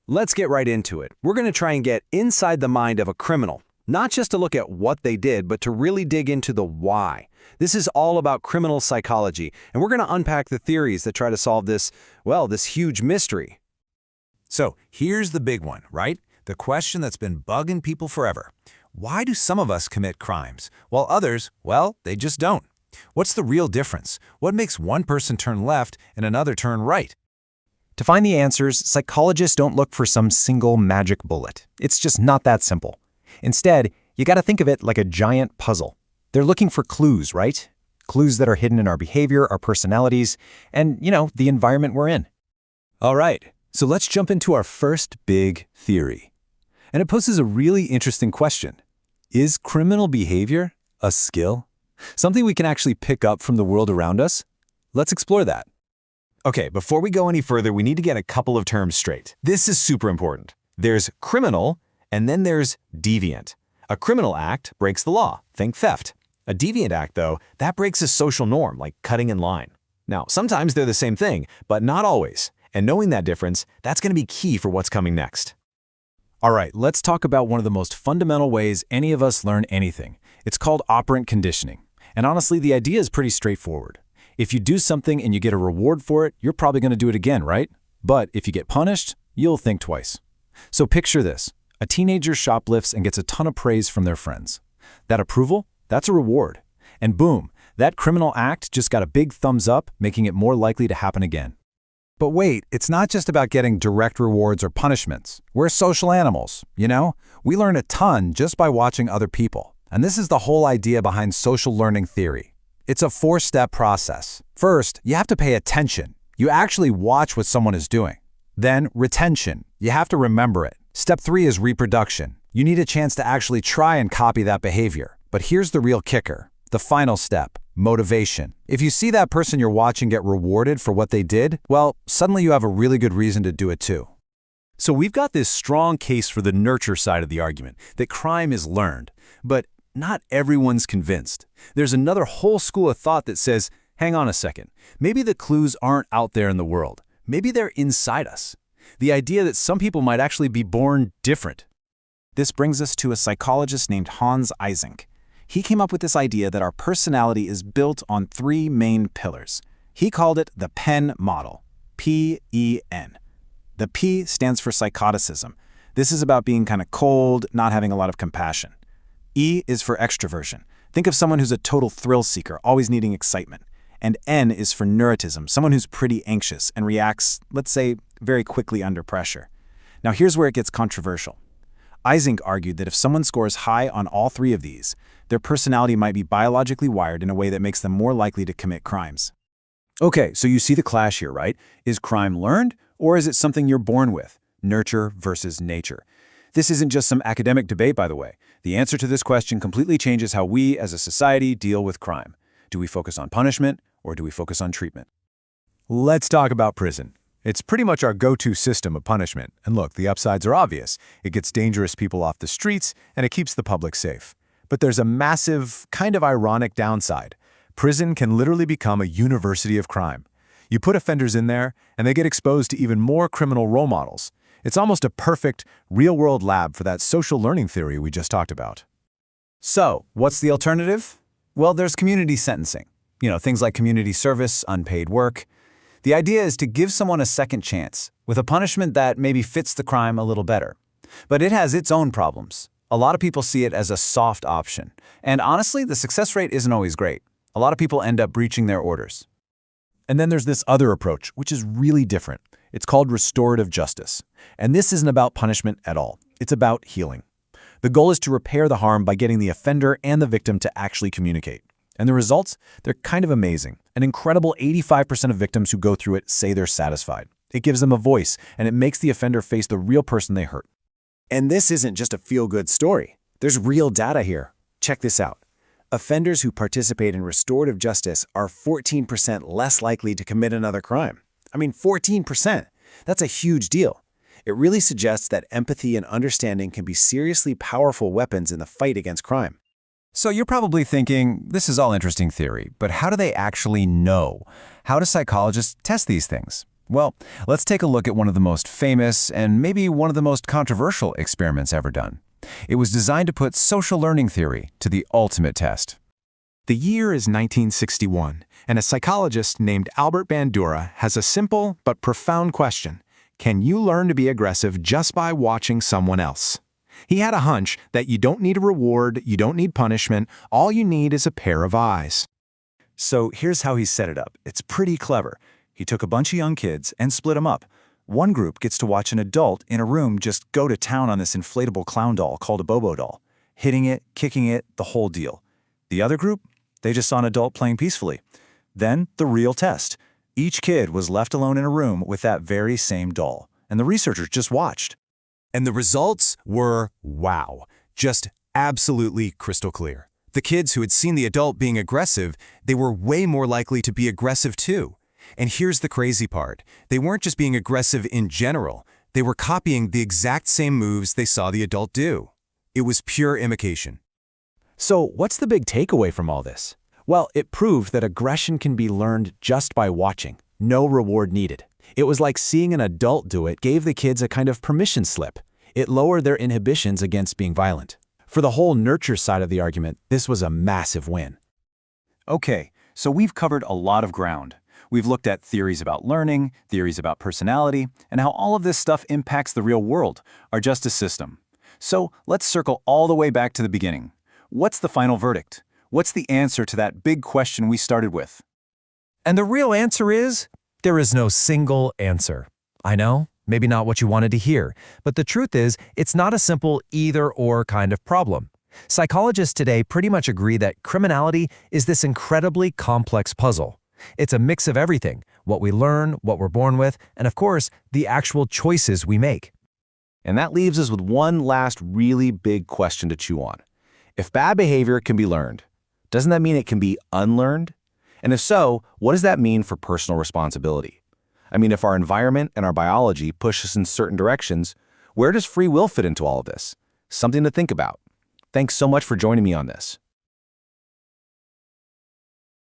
Let's get right into it. We're going to try and get inside the mind of a criminal, not just to look at what they did, but to really dig into the why. This is all about criminal psychology, and we're going to unpack the theories that try to solve this, well, this huge mystery. So here's the big one, right? The question that's been bugging people forever. Why do some of us commit crimes, while others, well, they just don't? What's the real difference? What makes one person turn left and another turn right? To find the answers, psychologists don't look for some single magic bullet. It's just not that simple. Instead, you got to think of it like a giant puzzle. They're looking for clues, right? Clues that are hidden in our behavior, our personalities, and, the environment we're in. All right, so let's jump into our first big theory. And it poses a really interesting question. Is criminal behavior a skill? Something we can actually pick up from the world around us? Let's explore that. Okay, before we go any further, we need to get a couple of terms straight. This is super important. There's criminal, and then there's deviant. A criminal act breaks the law. Think theft. A deviant act, though, that breaks a social norm, like cutting in line. Now, sometimes they're the same thing, but not always. And knowing that difference, that's going to be key for what's coming next. All right, let's talk about one of the most fundamental ways any of us learn anything. It's called operant conditioning. And honestly, the idea is pretty straightforward. If you do something and you get a reward for it, you're probably going to do it again, right? But if you get punished, you'll think twice. So picture this. A teenager shoplifts and gets a ton of praise from their friends. That approval, that's a reward. And boom, that criminal act just got a big thumbs up, making it more likely to happen again. But wait, it's not just about getting direct rewards or punishments. We're social animals, We learn a ton just by watching other people. And this is the whole idea behind social learning theory. It's a four-step process. First, you have to pay attention. You actually watch what someone is doing. Then, retention. You have to remember it. Step 3 is reproduction. You need a chance to actually try and copy that behavior. But here's the real kicker. The final step, motivation. If you see that person you're watching get rewarded for what they did, well, suddenly you have a really good reason to do it too. So we've got this strong case for the nurture side of the argument, that crime is learned. But not everyone's convinced. There's another whole school of thought that says, hang on a second, maybe the clues aren't out there in the world. Maybe they're inside us. The idea that some people might actually be born different. This brings us to a psychologist named Hans Eysenck. He came up with this idea that our personality is built on 3 main pillars. He called it the PEN model, P-E-N. The P stands for psychoticism. This is about being kind of cold, not having a lot of compassion. E is for extroversion. Think of someone who's a total thrill seeker, always needing excitement. And N is for neuroticism, someone who's pretty anxious and reacts, let's say, very quickly under pressure. Now here's where it gets controversial. Eysenck argued that if someone scores high on all 3 of these, their personality might be biologically wired in a way that makes them more likely to commit crimes. Okay, so you see the clash here, right? Is crime learned, or is it something you're born with? Nurture versus nature. This isn't just some academic debate, by the way. The answer to this question completely changes how we, as a society, deal with crime. Do we focus on punishment, or do we focus on treatment? Let's talk about prison. It's pretty much our go-to system of punishment. And look, the upsides are obvious. It gets dangerous people off the streets, and it keeps the public safe. But there's a massive, kind of ironic downside. Prison can literally become a university of crime. You put offenders in there, and they get exposed to even more criminal role models. It's almost a perfect, real-world lab for that social learning theory we just talked about. So, what's the alternative? Well, there's community sentencing. Things like community service, unpaid work. The idea is to give someone a second chance, with a punishment that maybe fits the crime a little better. But it has its own problems. A lot of people see it as a soft option. And honestly, the success rate isn't always great. A lot of people end up breaching their orders. And then there's this other approach, which is really different. It's called restorative justice. And this isn't about punishment at all. It's about healing. The goal is to repair the harm by getting the offender and the victim to actually communicate. And the results? They're kind of amazing. An incredible 85% of victims who go through it say they're satisfied. It gives them a voice, and it makes the offender face the real person they hurt. And this isn't just a feel-good story. There's real data here. Check this out. Offenders who participate in restorative justice are 14% less likely to commit another crime. 14%. That's a huge deal. It really suggests that empathy and understanding can be seriously powerful weapons in the fight against crime. So you're probably thinking, this is all interesting theory, but how do they actually know? How do psychologists test these things? Well, let's take a look at one of the most famous and maybe one of the most controversial experiments ever done. It was designed to put social learning theory to the ultimate test. The year is 1961, and a psychologist named Albert Bandura has a simple but profound question. Can you learn to be aggressive just by watching someone else? He had a hunch that you don't need a reward, you don't need punishment, all you need is a pair of eyes. So here's how he set it up. It's pretty clever. He took a bunch of young kids and split them up. One group gets to watch an adult in a room just go to town on this inflatable clown doll called a Bobo doll, hitting it, kicking it, the whole deal. The other group, they just saw an adult playing peacefully. Then the real test. Each kid was left alone in a room with that very same doll, and the researchers just watched. And the results were wow, just absolutely crystal clear. The kids who had seen the adult being aggressive, they were way more likely to be aggressive too. And here's the crazy part. They weren't just being aggressive in general. They were copying the exact same moves they saw the adult do. It was pure imitation. So what's the big takeaway from all this? Well, it proved that aggression can be learned just by watching. No reward needed. It was like seeing an adult do it gave the kids a kind of permission slip. It lowered their inhibitions against being violent. For the whole nurture side of the argument, this was a massive win. Okay, so we've covered a lot of ground. We've looked at theories about learning, theories about personality, and how all of this stuff impacts the real world, our justice system. So let's circle all the way back to the beginning. What's the final verdict? What's the answer to that big question we started with? And the real answer is, there is no single answer. I know, maybe not what you wanted to hear, but the truth is, it's not a simple either-or kind of problem. Psychologists today pretty much agree that criminality is this incredibly complex puzzle. It's a mix of everything, what we learn, what we're born with, and of course, the actual choices we make. And that leaves us with one last really big question to chew on. If bad behavior can be learned, doesn't that mean it can be unlearned? And if so, what does that mean for personal responsibility? I mean, if our environment and our biology push us in certain directions, where does free will fit into all of this? Something to think about. Thanks so much for joining me on this.